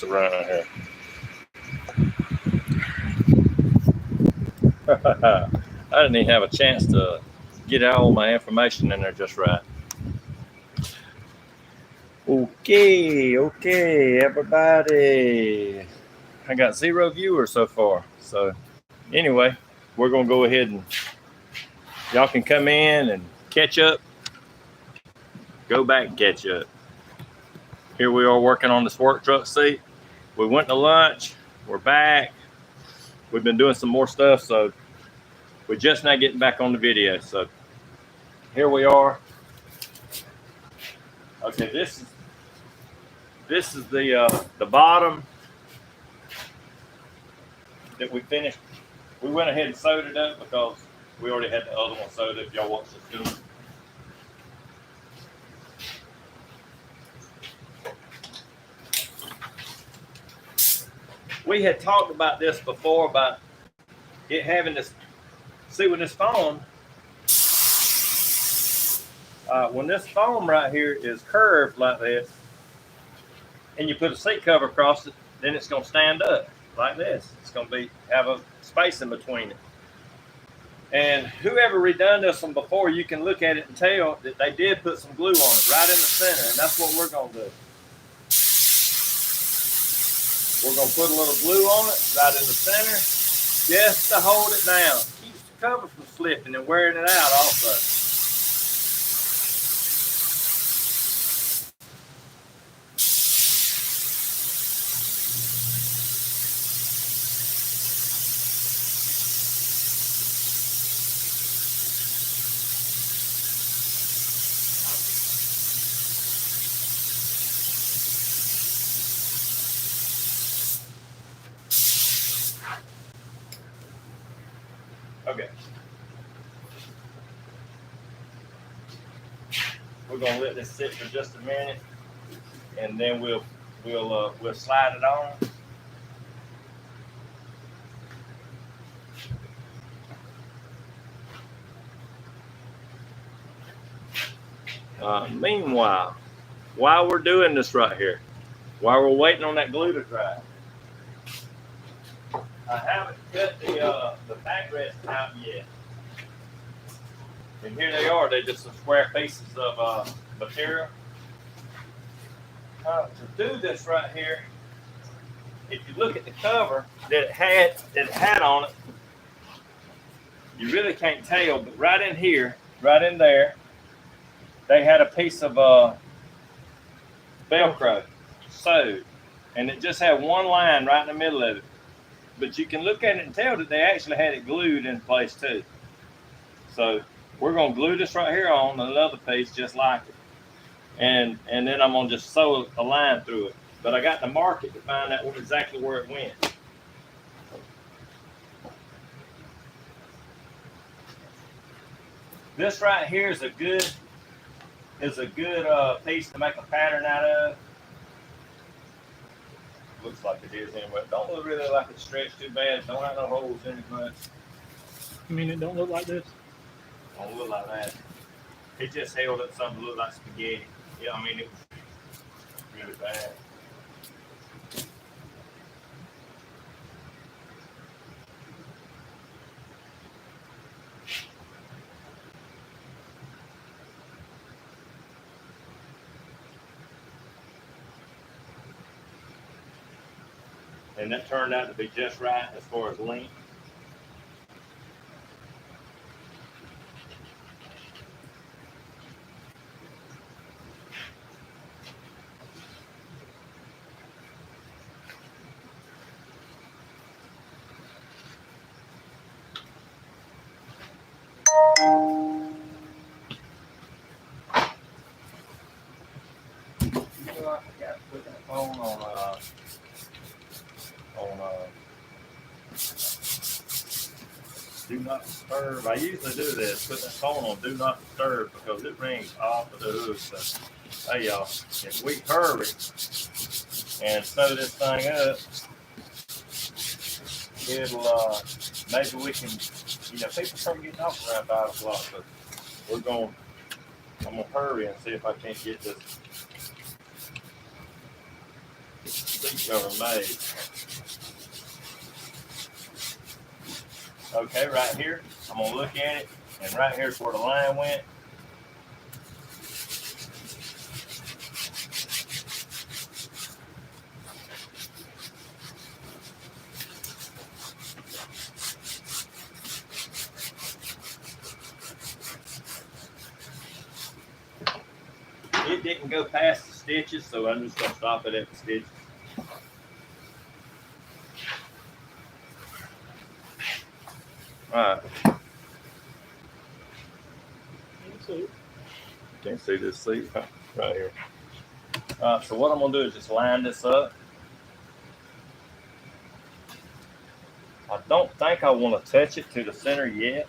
around here. I didn't even have a chance to get all my information in there just right. Okay, everybody. I got 0 viewers so far. So, anyway, we're going to go ahead and y'all can come in and catch up. Go back and catch up. Here we are working on this work truck seat. We went to lunch. We're back. We've been doing some more stuff, so we're just not getting back on the video. So here we are. Okay, this is the bottom that we finished. We went ahead and sewed it up because we already had the other one sewed up. Y'all watch this doing. We had talked about this before about it having this. See, when this foam, when this foam right here is curved like this, and you put a seat cover across it, then it's going to stand up like this. It's going to have a space in between it. And whoever redone this one before, you can look at it and tell that they did put some glue on it right in the center, and that's what we're going to do. We're going to put a little glue on it right in the center just to hold it down. Keeps the cover from slipping and wearing it out also. Okay. We're gonna let this sit for just a minute, and then we'll slide it on. Meanwhile, while we're doing this right here, while we're waiting on that glue to dry, I haven't cut the backrest out yet. And here they are. They're just some square pieces of material. To do this right here, if you look at the cover that it had on it, you really can't tell, but right in here, right in there, they had a piece of Velcro sewed, and it just had one line right in the middle of it. But you can look at it and tell that they actually had it glued in place too. So we're going to glue this right here on another piece just like it. And then I'm going to just sew a line through it. But I got to mark it to find out exactly where it went. This right here is a good piece to make a pattern out of. Looks like it is anyway. Don't look really like it's stretched too bad. Don't have no holes in it much. You mean it don't look like this? Don't look like that. It just held up something that looked like spaghetti. Yeah, I mean, it was really bad. And that turned out to be just right as far as length. I forgot to put that phone on do not disturb. I usually do this, put that phone on do not disturb because it rings off of the hook. So, hey y'all, if we hurry and sew this thing up, it'll maybe we can, people start getting off around 5 o'clock, but I'm gonna hurry and see if I can't get this seat cover made. Okay, right here, I'm gonna look at it, and right here's where the line went. It didn't go past the stitches, so I'm just gonna stop it at the stitches. All right. Can't see this seat right here. All right, so what I'm gonna do is just line this up. I don't think I want to touch it to the center yet.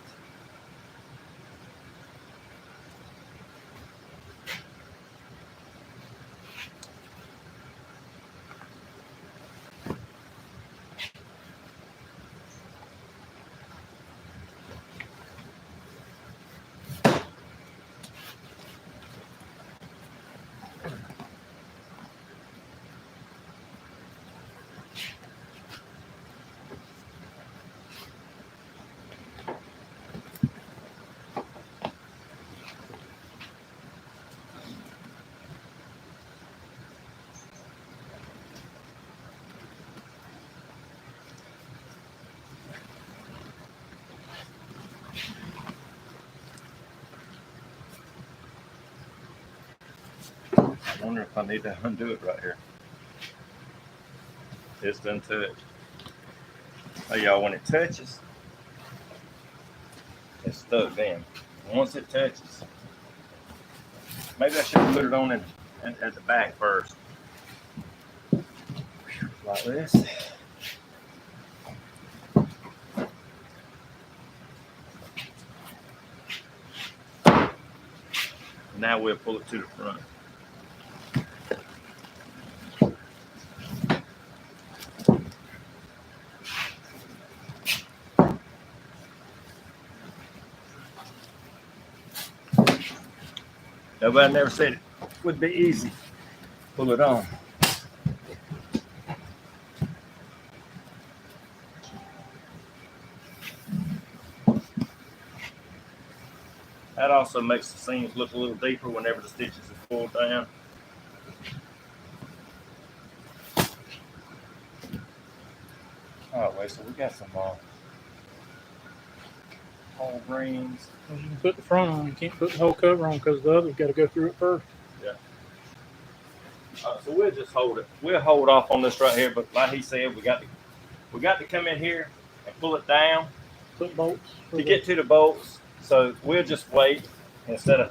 I wonder if I need to undo it right here. It's done touched. Oh, y'all, when it touches, it's stuck in. Once it touches, maybe I should put it on at the back first. Like this. Now we'll pull it to the front. Nobody never said it would be easy. Pull it on. That also makes the seams look a little deeper whenever the stitches are pulled down. Oh, wait, so we got some whole rings. Well, you can put the front on. You can't put the whole cover on because the other's got to go through it first. Yeah. So we'll just hold it. We'll hold off on this right here. But like he said, we got to come in here and pull it down Put bolts to get to the bolts. So we'll just wait instead of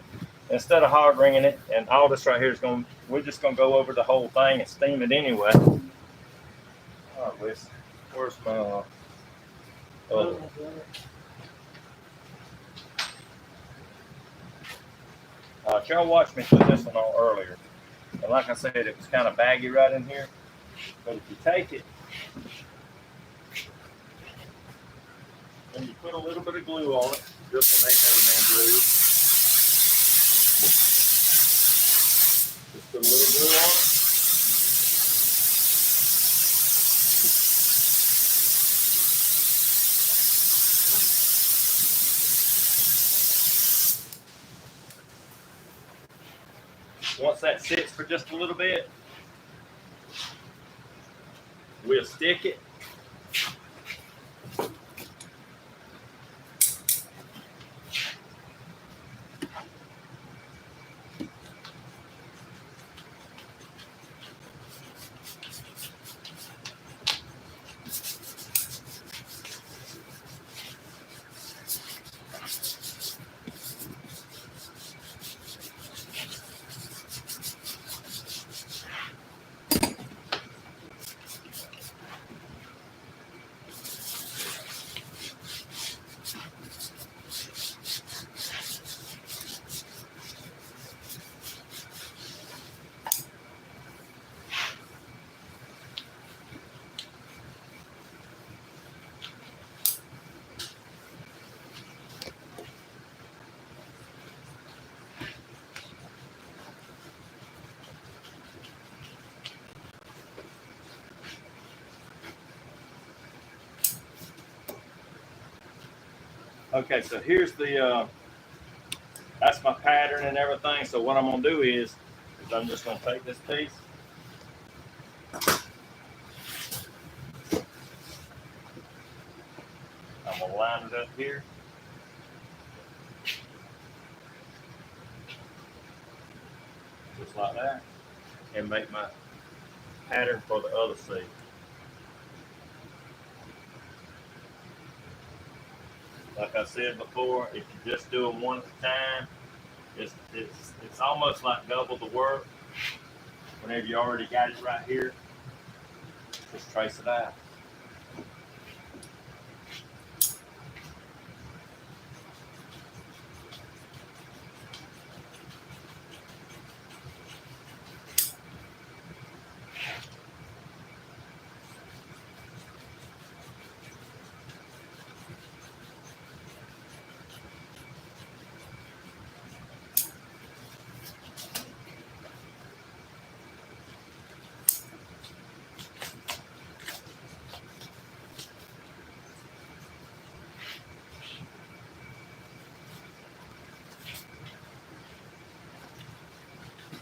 hard ringing it. And all this right here is going. We're just going to go over the whole thing and steam it anyway. Oh, where's my other one? Y'all watched me put this one on earlier. And like I said, it was kind of baggy right in here. But if you take it and you put a little bit of glue on it, this one ain't never been glued. Just put a little glue on it. Once that sits for just a little bit, we'll stick it. Okay, so here's the, that's my pattern and everything. So what I'm gonna do is I'm just gonna take this piece. I'm gonna line it up here. Just like that. And make my pattern for the other seat. Like I said before, if you just do them one at a time, it's almost like double the work. Whenever you already got it right here, just trace it out.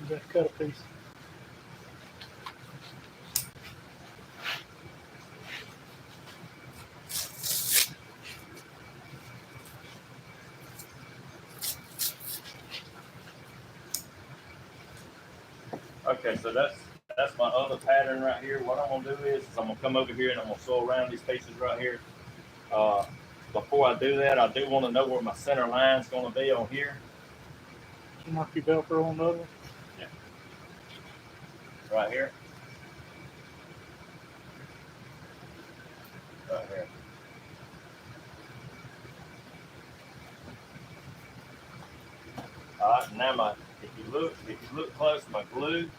Just cut a piece. Okay, so that's my other pattern right here. What I'm gonna do is I'm gonna come over here and I'm gonna sew around these pieces right here. Before I do that, I do want to know where my center line's gonna be on here. You mark your Velcro on the other one. Right here. Right here. All right, now if you look close, my glue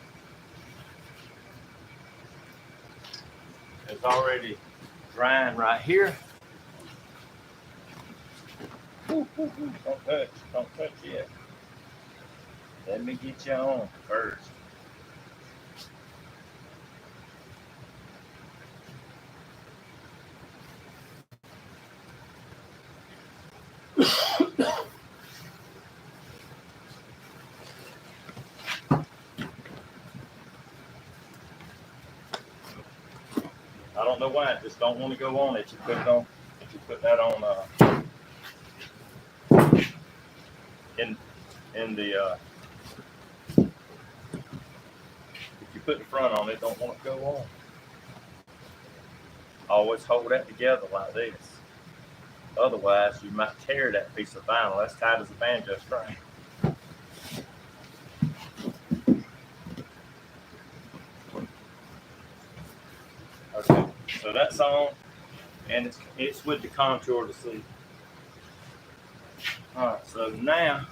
is already drying right here. Don't touch yet. Let me get you on first. I don't know why, it just don't want to go on it. You put it on, if you put that on in the if you put the front on it, don't want to go on. Always hold that together like this. Otherwise, you might tear that piece of vinyl. That's tight as a banjo string. Okay, so that's on, and it's with the contour to see. All right, so now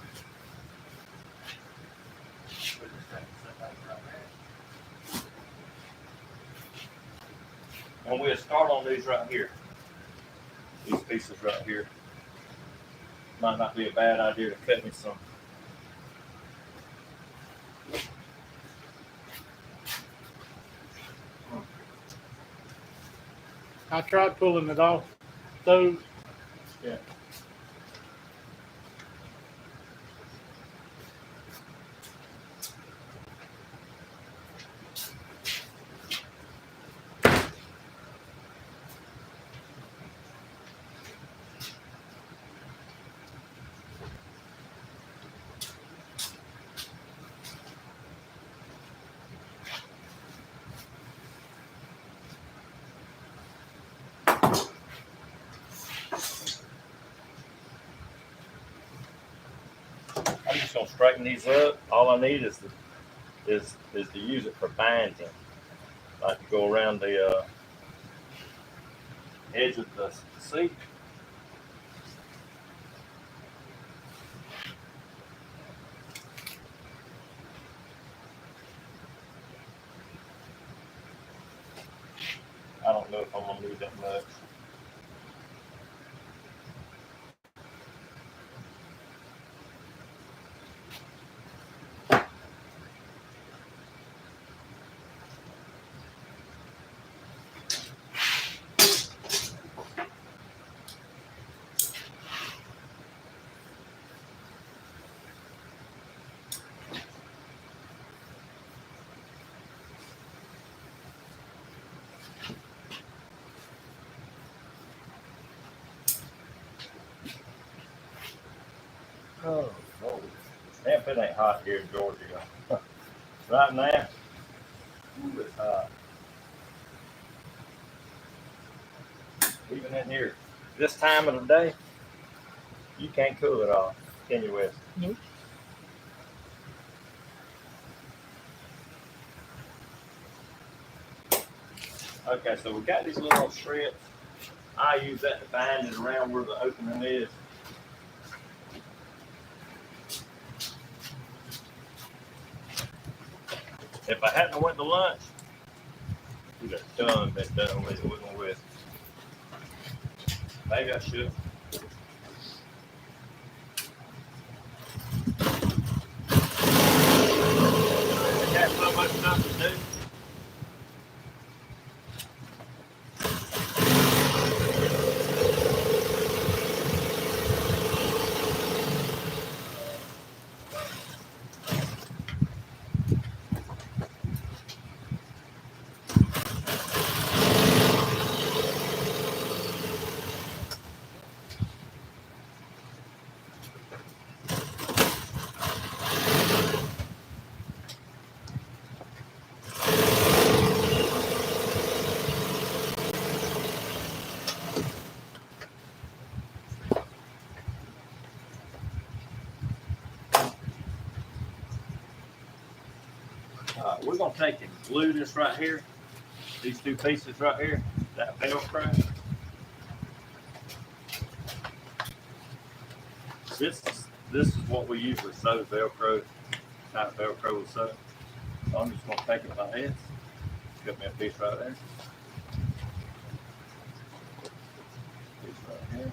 and we'll start on these right here. These pieces right here. Might not be a bad idea to cut me some. I tried pulling it off those. Yeah. I'm just gonna straighten these up. All I need is to use it for binding. Like to go around the edge of the seat. I don't know if I'm gonna need that much. ain't hot here in Georgia. Right now, ooh, it's hot. Even in here, this time of the day, you can't cool it off, can you, Wes? Nope. Okay, so we got these little strips. I use that to bind it around where the opening is. If I hadn't went to lunch, we'd have been done with it, wouldn't we? Maybe I should. I got so much stuff to do. We're gonna take and glue this right here, these two pieces right here, that Velcro. This is what we usually sew Velcro, type Velcro with sew. So I'm just gonna take it like this. Got me a piece right there. Piece right here.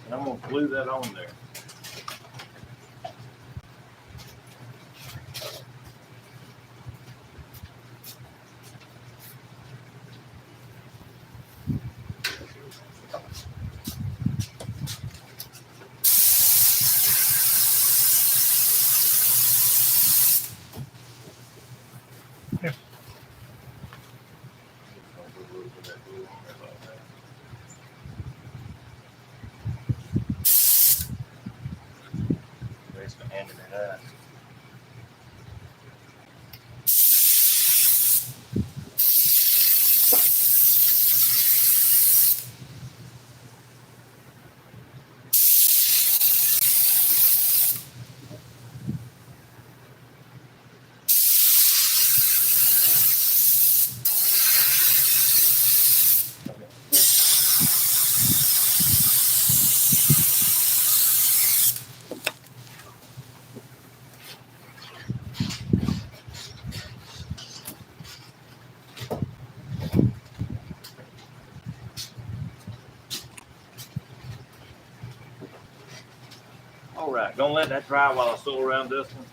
And I'm gonna glue that on there. Handing it out. All right, gonna let that dry while I sew around this one.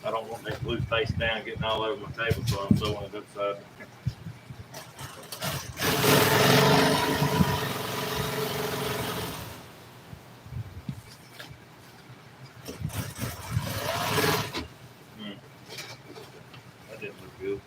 I don't want that glue face down getting all over my table, so I'm sewing it upside. That didn't look good.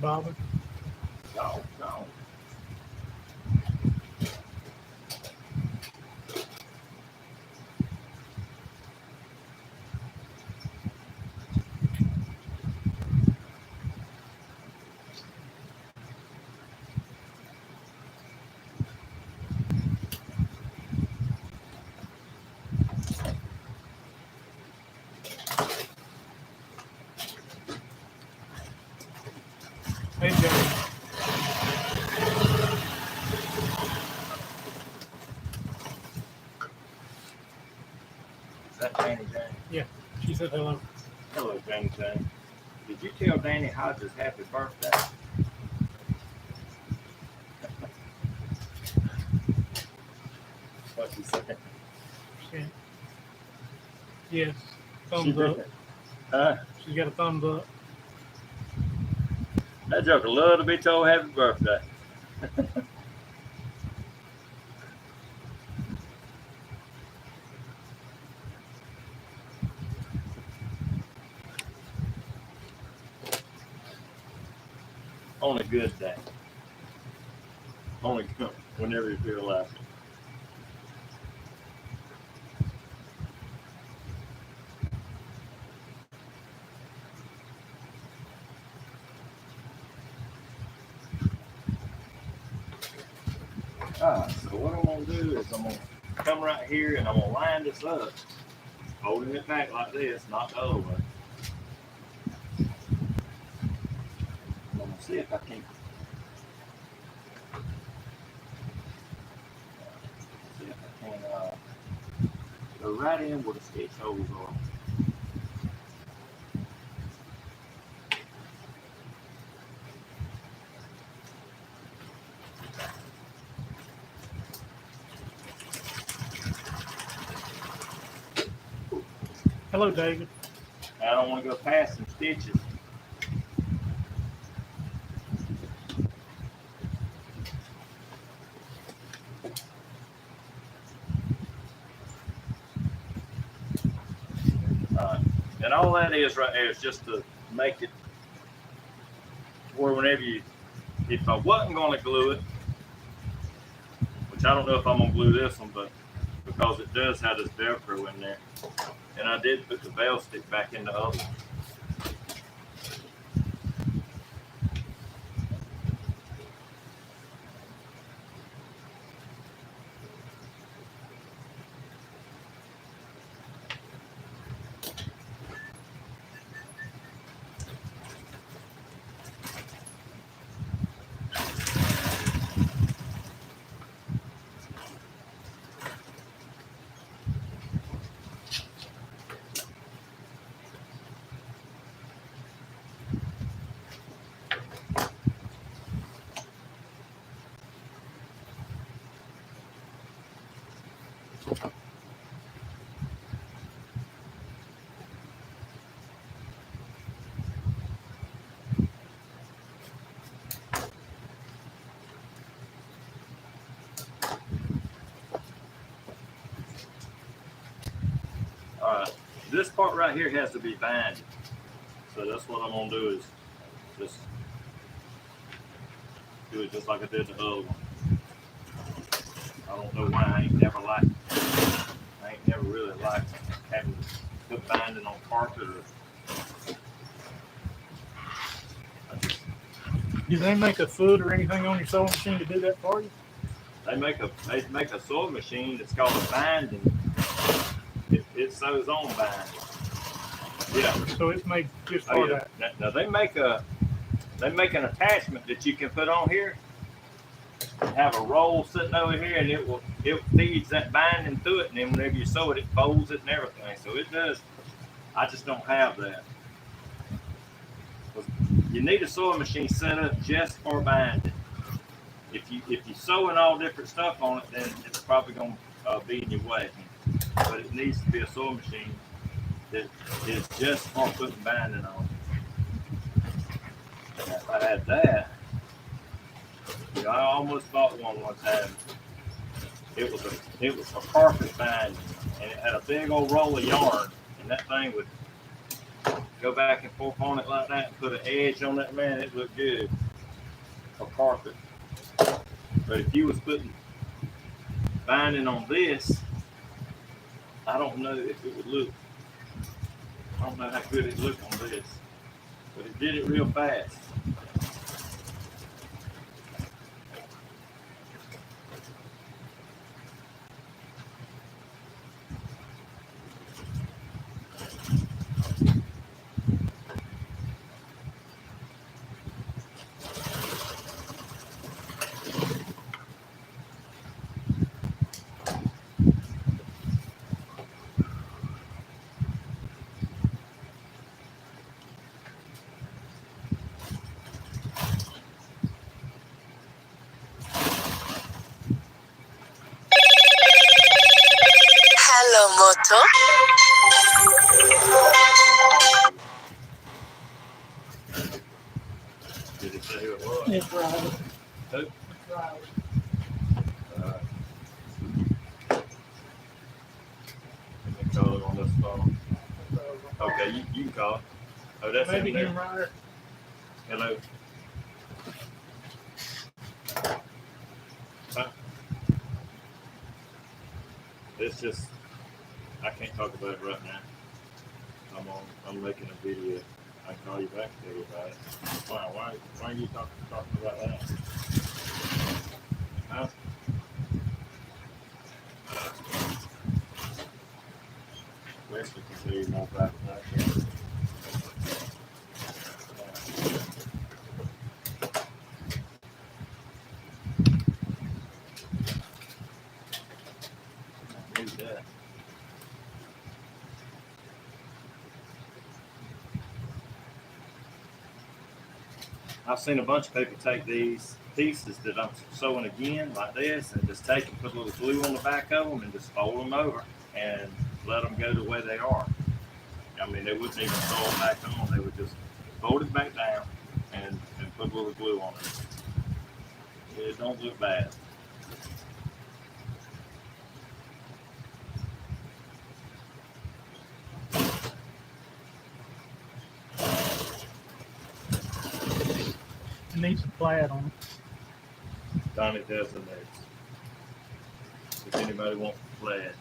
Bobby. No, no. that Danny Jane? She said hello. Hello, Danny Jane. Did you tell Danny Hodges happy birthday? What's he saying? Yeah. Yes. She Thumbs up. did. Huh? She's got a thumbs up. That joker love to be told happy birthday. On a good day. Only whenever you feel like it. So what I'm gonna do is I'm gonna come right here and I'm gonna line this up, holding it back like this, not the other way. I'm gonna see if I can. See if I can go right in where the stitch holes are. Hello, David. I don't want to go past some stitches. And all that is right there is just to make it where whenever you, if I wasn't going to glue it, which I don't know if I'm going to glue this one, but because it does have this Velcro in there. And I did put the veil stick back in the other one. This part right here has to be banded. So that's what I'm gonna do is just do it just like I did the other one. I don't know why I ain't never really liked having to put binding on carpet or Do they make a foot or anything on your sewing machine to do that for you? they make a sewing machine that's called a binding. It sews on binding. Yeah. So it's made just for that. Now they make an attachment that you can put on here. Have a roll sitting over here, and it feeds that binding through it, and then whenever you sew it, it folds it and everything. So it does. I just don't have that. You need a sewing machine set up just for binding. If you sewing all different stuff on it, then it's probably gonna be in your way. But it needs to be a sewing machine that is just for putting binding on. Now, if I had that, I almost bought one time. It was a carpet binding, and it had a big old roll of yarn, and that thing would go back and forth on it like that and put an edge on that, man. It looked good for carpet. But if you was putting binding on this, I don't know if it would look. I don't know how good it looked on this, but it did it real fast. Right. Who? Right. Uh, let me call it on this phone. Okay, you can call it. Oh, that's Maybe him there. him right there. Hello. Huh? It's just, I can't talk about it right now. I'm making a video. I can call you back and tell you about it. Why are you talking about that? Huh? Wesley can tell you more about that. Who's that? I've seen a bunch of people take these pieces that I'm sewing again, like this, and just take and put a little glue on the back of them and just fold them over and let them go the way they are. I mean, they wouldn't even sew them back on. They would just fold it back down and put a little glue on it. It don't look bad. It needs some plaid on it. Donnie does the next. If anybody wants to play it,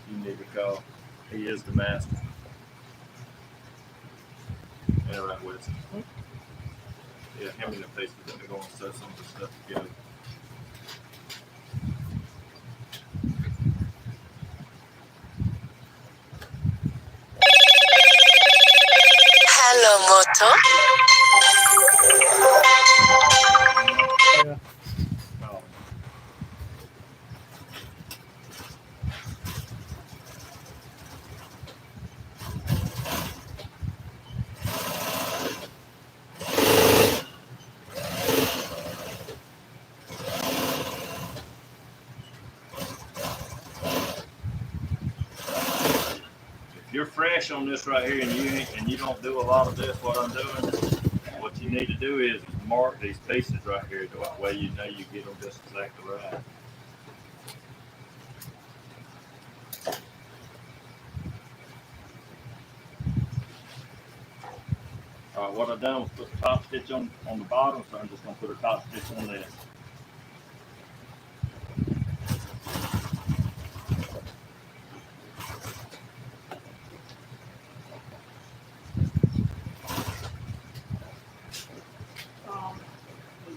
you need to call. He is the master. Yeah, right, Wes. Yeah, him and the pieces that they're going to sew some of the stuff together. Hello, Moto. Yeah. Oh. If you're fresh on this right here and you don't do a lot of this, what I'm doing, what you need to do is mark these pieces right here the way you know you get them just exactly right. All right, what I've done was put the top stitch on the bottom, so I'm just going to put a top stitch on this.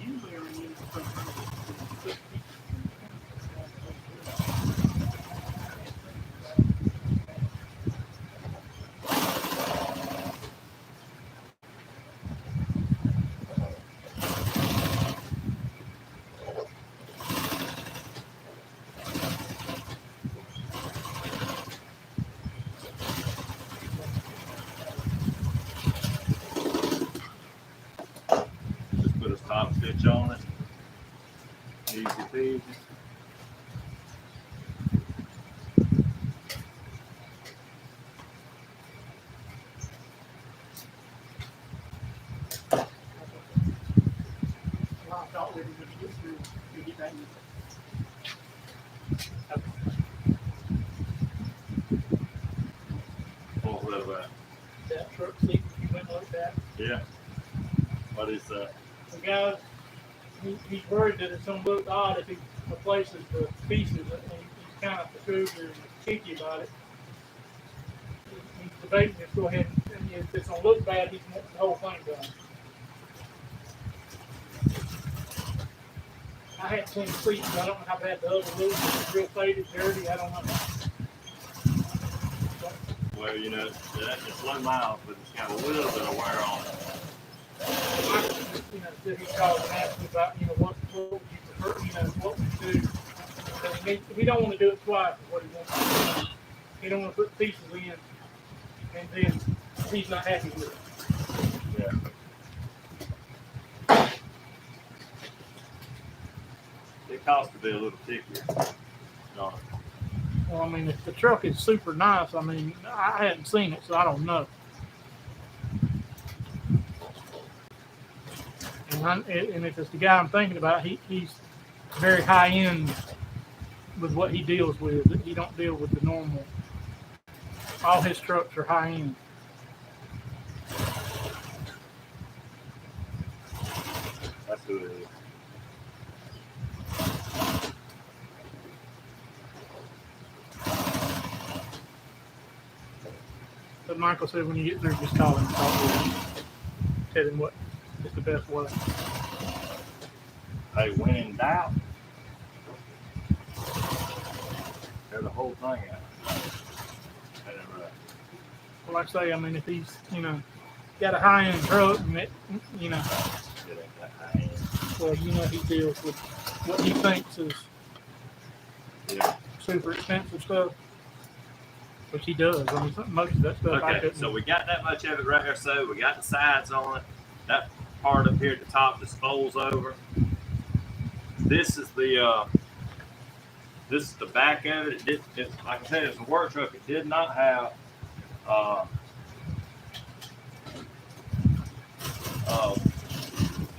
Usually I use Just put a top stitch on it. Easy peasy. I thought we were going to get through to get that. What was that about? That truck seat, you went like that. Yeah. What is that? The guy, he's worried that it's going to look odd if he replaces the pieces, and he's kind of peculiar and cheeky about it. He's debating to go ahead and if it's going to look bad, he's wanting the whole thing done. I hadn't seen the seats, I don't know how bad the other looks. It's real faded, dirty, I don't know. Well, you know, it's low miles, but it's got a little bit of wear on it. You know, that he called and asked me about, what would you prefer, what would you do? So we don't want to do it twice, is what he wants to do. He don't want to put pieces in, and then he's not happy with it. Yeah. It costs to be a little thicker. No. Well, I mean, if the truck is super nice, I mean, I hadn't seen it, so I don't know. And And if it's the guy I'm thinking about, he's very high end with what he deals with. He don't deal with the normal. All his trucks are high end. That's who it is. But Michael said when you get through, just call him and talk with him. Tell him what is the best way. Hey, when in doubt, tear the whole thing out. Well, like I say, I mean, if he's, got a high-end truck, and it, well, he deals with what he thinks is super expensive stuff, which he does. I mean, most of that stuff I Okay, couldn't. so we got that much of it right here. So we got the sides on it. That part up here at the top just folds over. This is the back of it. Like I said, it's a work truck. It did not have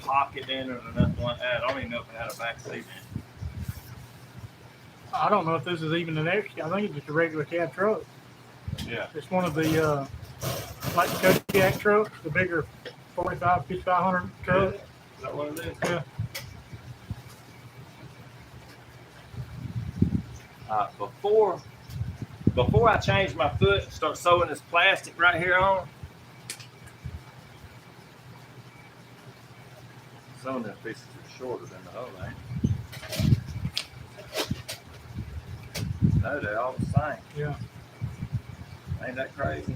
pocket in it or nothing like that. I don't even know if it had a back seat in it. I don't know if this is even an extra. I think it's just a regular cab truck. Yeah. It's one of the like the Kodiak trucks, the bigger 45, 5500 truck. Is that what it is? Yeah. Before I change my foot and start sewing this plastic right here on, some of them pieces are shorter than the other, ain't they? No, they're all the same. Yeah. Ain't that crazy?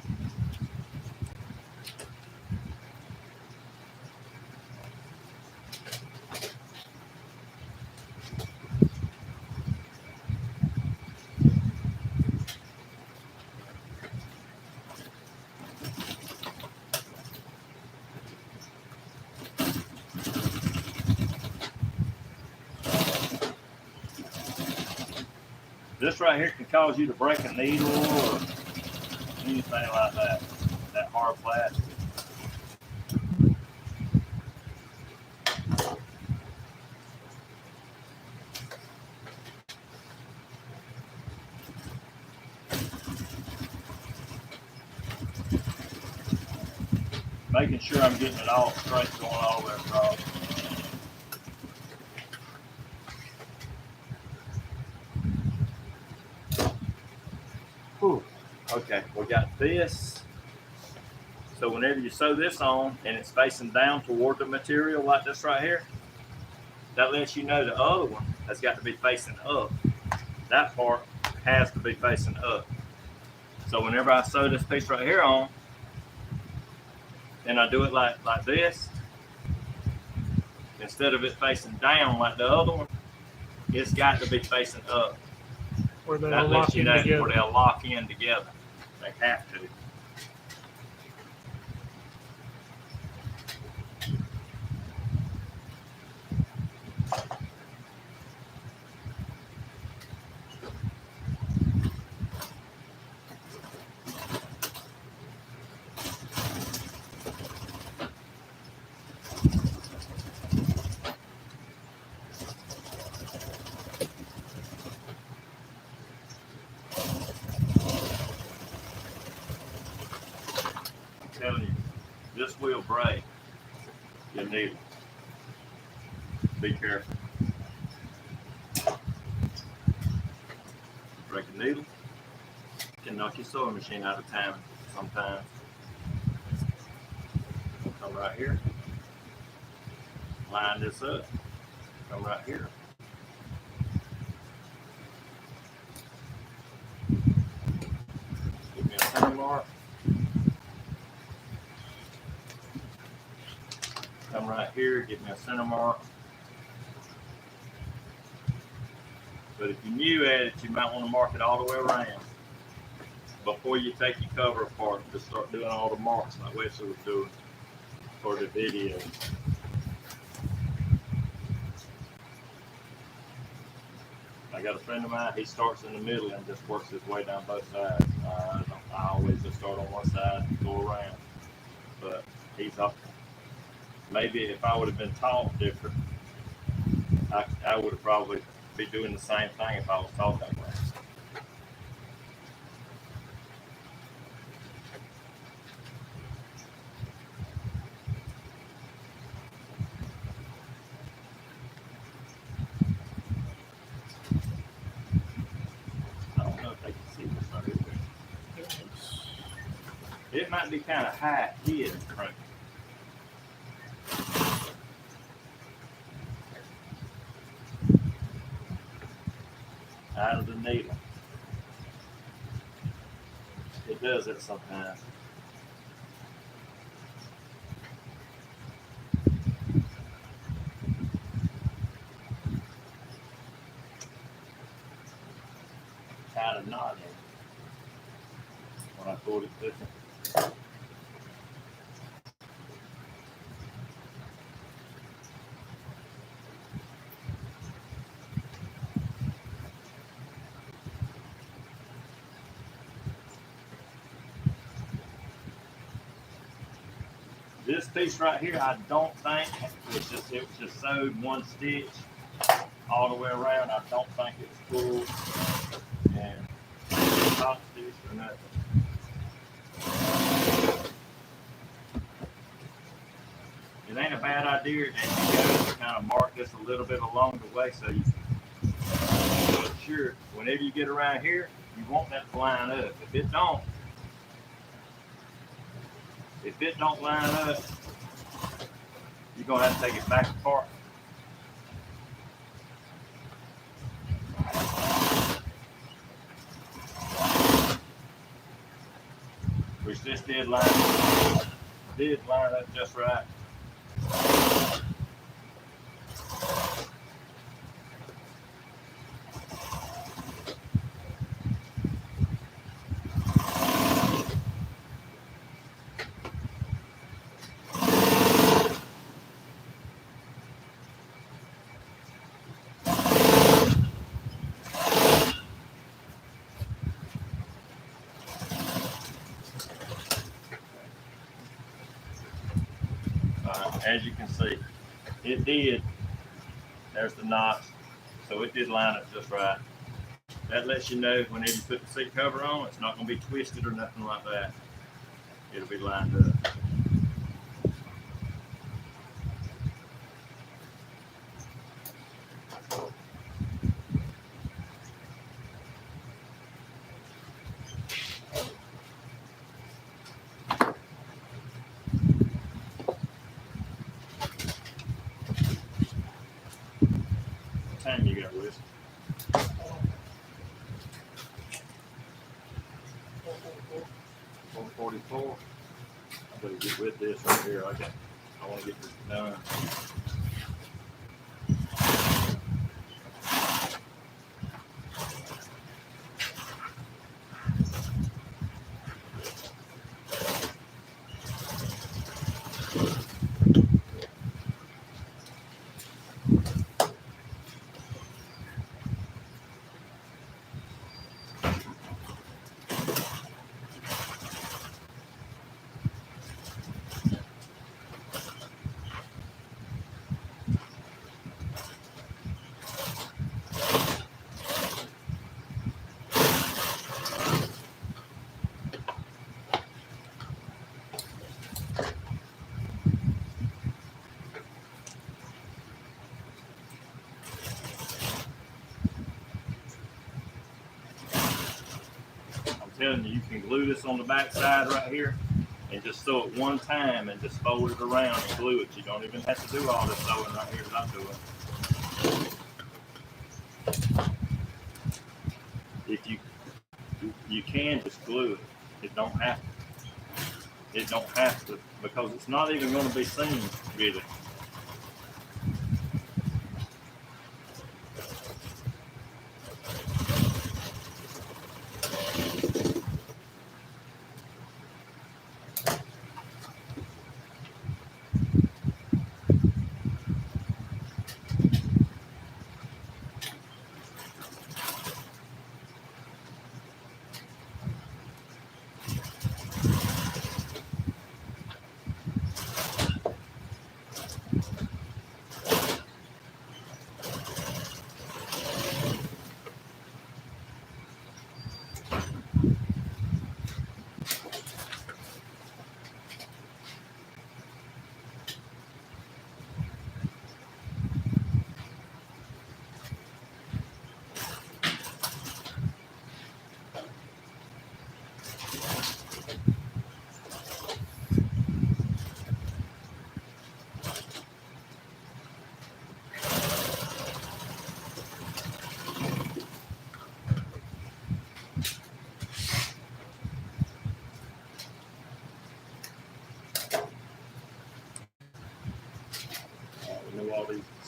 This right here can cause you to break a needle or anything like that. That hard plastic. Making sure I'm getting it all straight going all the way across. Whew. Okay, we got this. So whenever you sew this on and it's facing down toward the material like this right here, that lets you know the other one has got to be facing up. That part has to be facing up. So whenever I sew this piece right here on, and I do it like this, instead of it facing down like the other one, it's got to be facing up. Where they'll That lock lets you in know together. where they'll lock in together. They have to. I'm telling you, this will break your needle. Be careful. Break a needle can knock your sewing machine out of time sometimes. Come right here. Line this up. Come right here. Give me a center mark. Come right here, give me a center mark. But if you're new at it, you might want to mark it all the way around. Before you take your cover apart, just start doing all the marks like Wesley was doing for the video. I got a friend of mine, he starts in the middle and just works his way down both sides. I always just start on one side and go around. But he's up. maybe if I would have been taught different, I would have probably be doing the same thing if I was taught that way. I don't know if they can see this right here. It might be kind of high here, right? Out of the needle. It does it sometimes. Kind of nodding when I pulled it different. This piece right here, I don't think it was just sewed one stitch all the way around. I don't think it's full and top stitch or nothing. It ain't a bad idea as you go to kind of mark this a little bit along the way so you but sure whenever you get around here, you want that to line up. If it don't line up, you're gonna have to take it back apart. Which this did line up just right. As you can see, it did. There's the knots, so it did line up just right. That lets you know whenever you put the seat cover on, it's not going to be twisted or nothing like that. It'll be lined up. What time you got, Wes? 1:44. I better get with this right here. I want to get this done. Telling you, you can glue this on the back side right here and just sew it one time and just fold it around and glue it. You don't even have to do all this sewing right here that I'm doing. If you can just glue it. It don't have to because it's not even going to be seen really.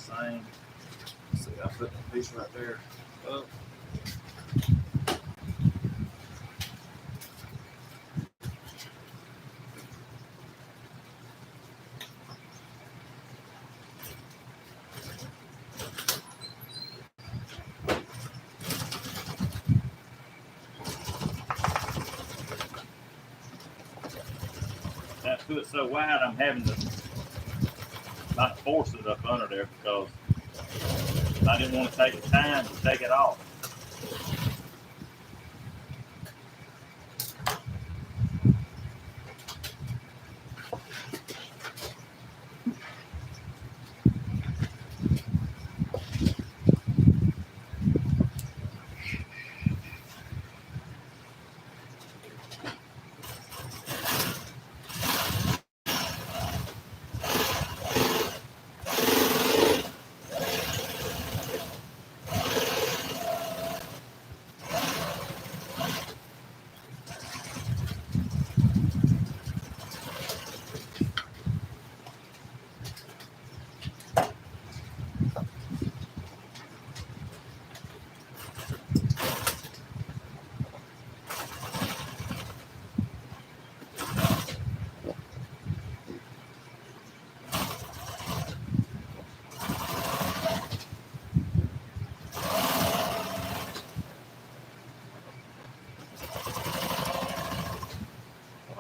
same. Let's see, I put the piece right there. Up. That put so wide, I'm having to not force it up under there because I didn't want to take the time to take it off.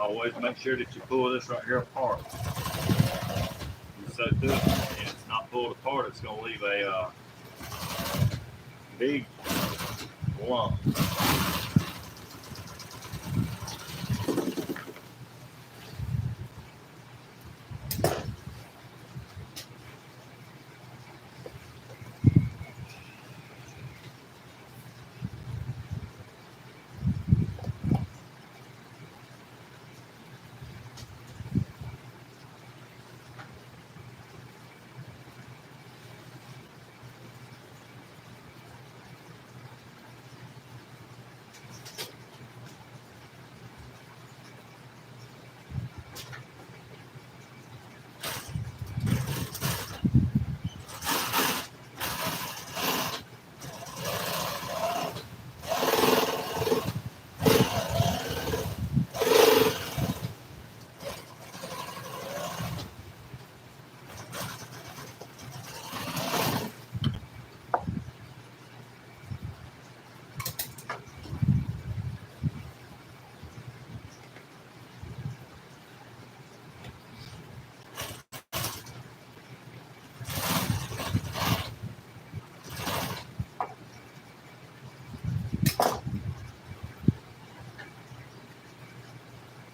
Always make sure that you pull this right here apart. You so do it, and it's not pulled apart, it's going to leave a big lump.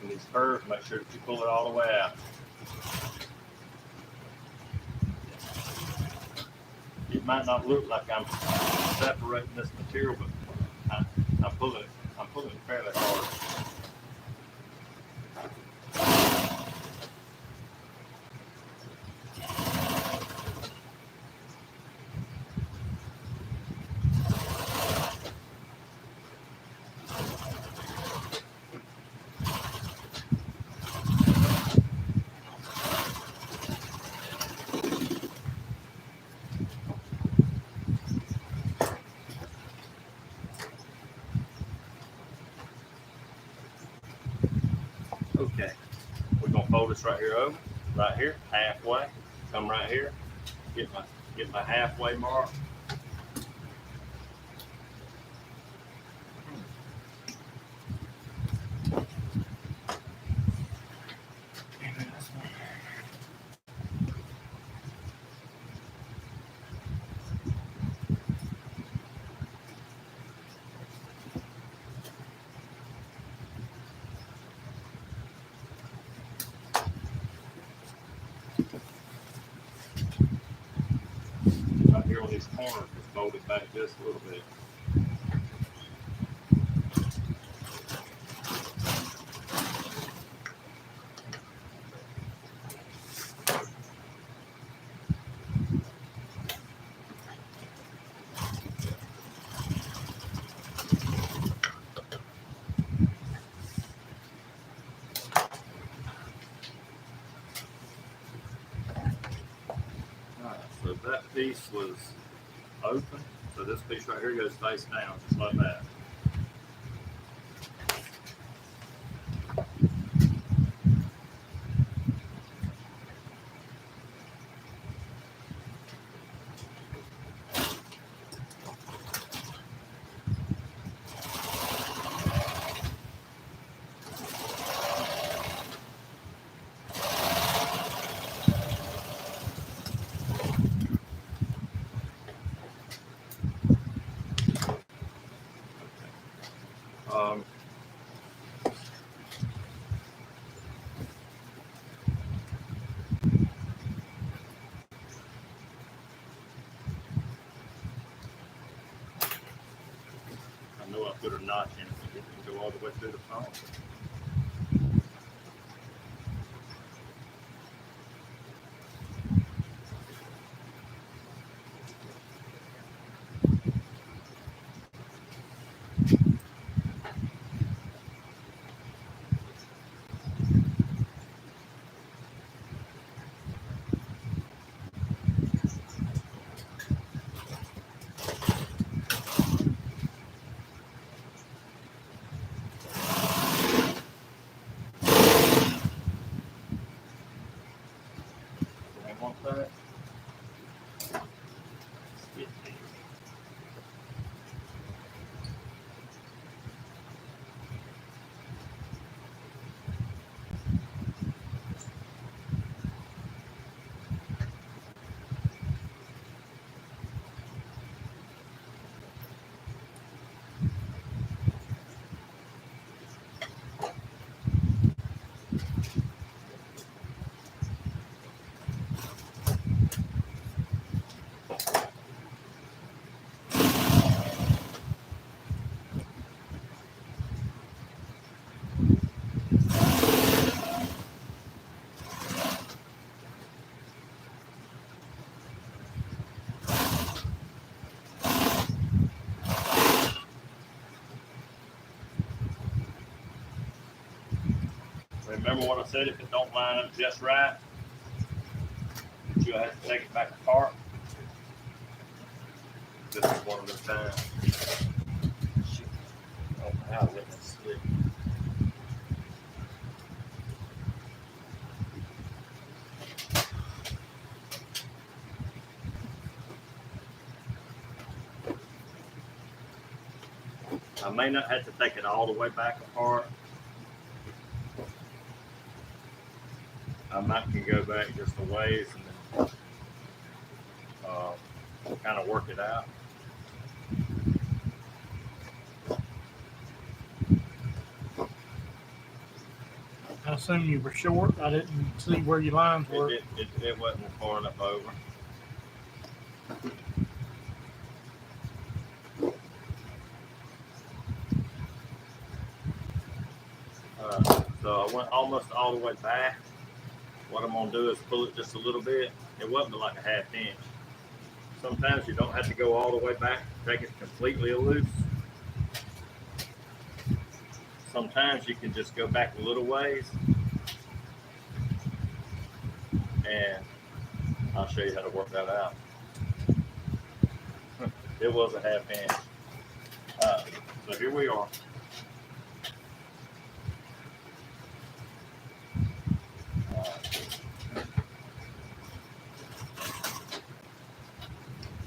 And these curves, make sure that you pull it all the way out. It might not look like I'm separating this material, but I'm pulling it fairly hard. Okay, we're gonna fold this right here over, right here, halfway. Come right here, get my halfway mark. Right here on these corners, just fold it back just a little bit. So that piece was open. So this piece right here goes face down, just like that. Um, I know I put a notch in it, so it can go all the way through the phone. I want that. Remember what I said, if it don't line up just right, you'll have to take it back apart. This is one of the times. Oh, how is it slip? I may not have to take it all the way back apart. I might can go back just a ways and then kind of work it out. I assume you were short. I didn't see where your lines were. It wasn't far enough over. So I went almost all the way back. What I'm gonna do is pull it just a little bit. It wasn't but like a half inch. Sometimes you don't have to go all the way back, take it completely loose. Sometimes you can just go back a little ways. And I'll show you how to work that out. It was a half inch. So here we are.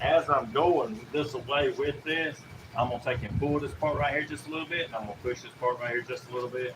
As I'm going this way with this, I'm gonna take and pull this part right here just a little bit, and I'm gonna push this part right here just a little bit.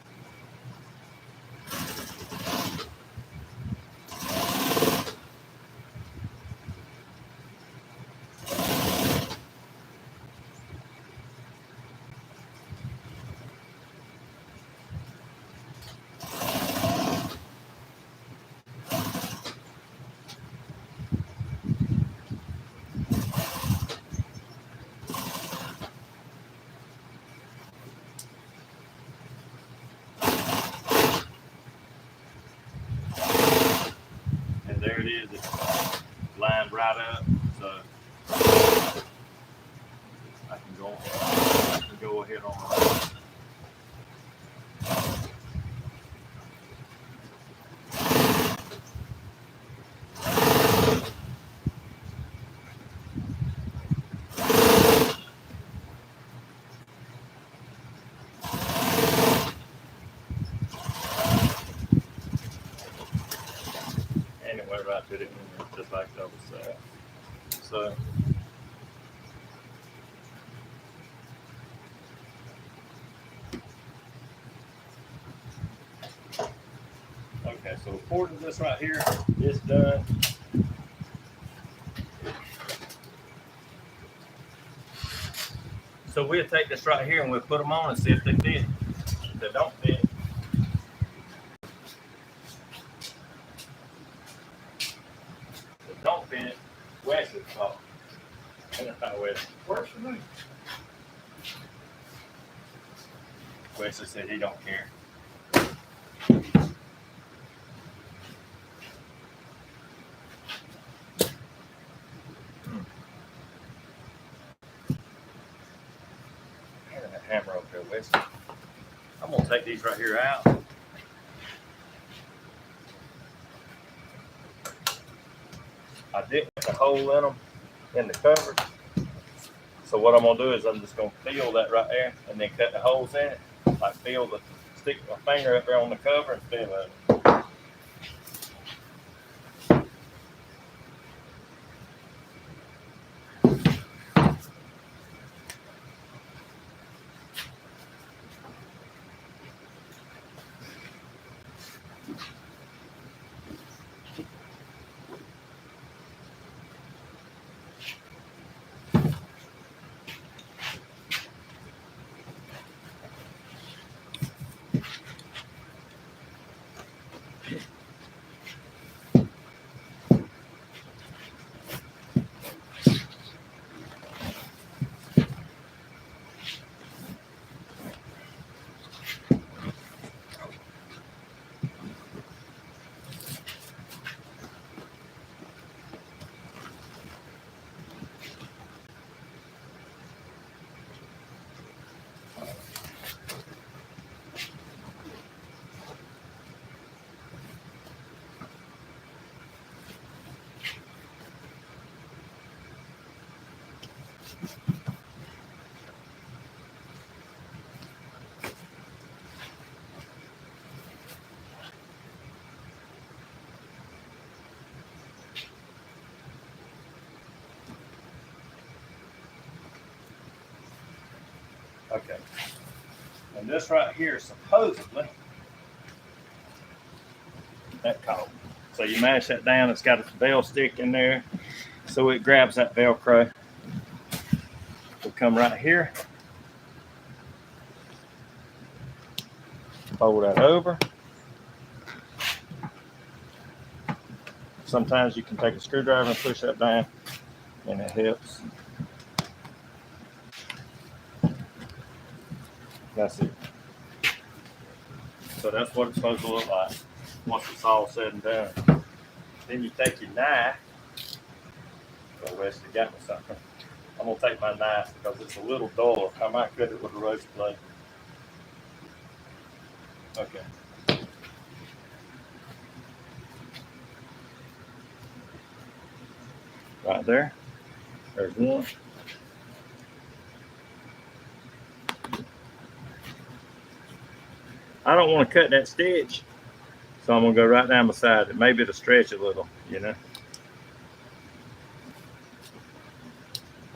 There it is. It's lined right up. So I can go ahead on. whenever I put it in there, just like the other side. So. Okay, so according to this right here, it's done. So we'll take this right here and we'll put them on and see if they fit. If they don't fit, don't fit, Wes's fault. That's not Wes. Works for me. Wesley said he don't care. That hammer up there, Wesley. I'm gonna take these right here out. I did put a hole in them in the cover. So what I'm gonna do is I'm just gonna feel that right there and then cut the holes in it. Like stick my finger up there on the cover and feel it. Okay. And this right here, supposedly, that column. So you mash that down, it's got a bell stick in there, so it grabs that Velcro. We'll come right here, fold that over. Sometimes you can take a screwdriver and push that down, and it helps. That's it. So that's what it's supposed to look like once it's all said and done. Then you take your knife. Oh, Wesley got me something. I'm gonna take my knife because it's a little dull. I might cut it with a razor blade. Okay. Right there. There's one. I don't want to cut that stitch, so I'm going to go right down beside it. Maybe it'll stretch a little, you know.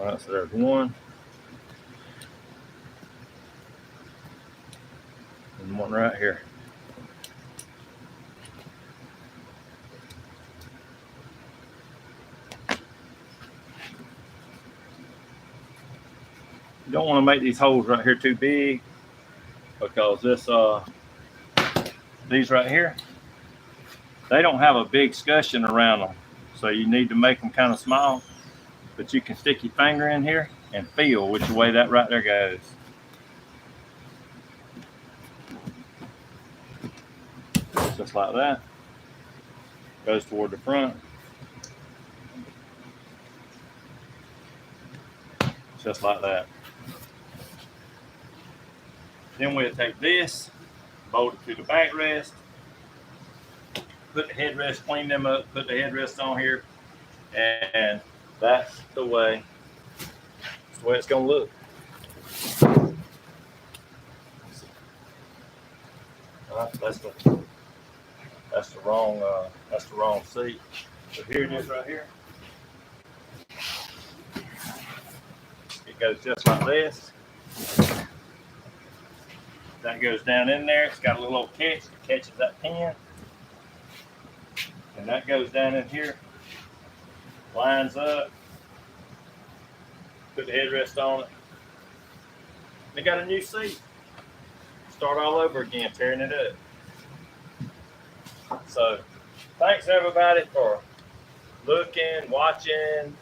All right, so there's one. And one right here. You don't want to make these holes right here too big because these right here, they don't have a big scutcheon around them. So you need to make them kind of small, but you can stick your finger in here and feel which way that right there goes. Just like that. Goes toward the front. Just like that. Then we'll take this, bolt it to the backrest, put the headrest, clean them up, put the headrest on here, and that's the way it's gonna look. That's the wrong seat. So here it is right here. It goes just like this. That goes down in there. It's got a little catch that catches that pin. And that goes down in here. Lines up. Put the headrest on it. They got a new seat. Start all over again, tearing it up. So, thanks everybody for looking, watching,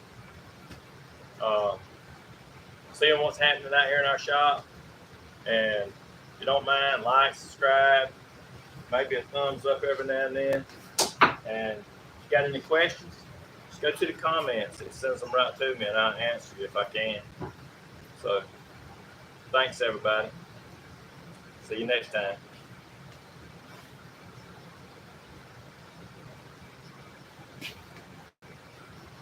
seeing what's happening out here in our shop. And if you don't mind, like, subscribe, maybe a thumbs up every now and then. And if you got any questions, just go to the comments. It sends them right to me and I'll answer you if I can. So, thanks everybody. See you next time.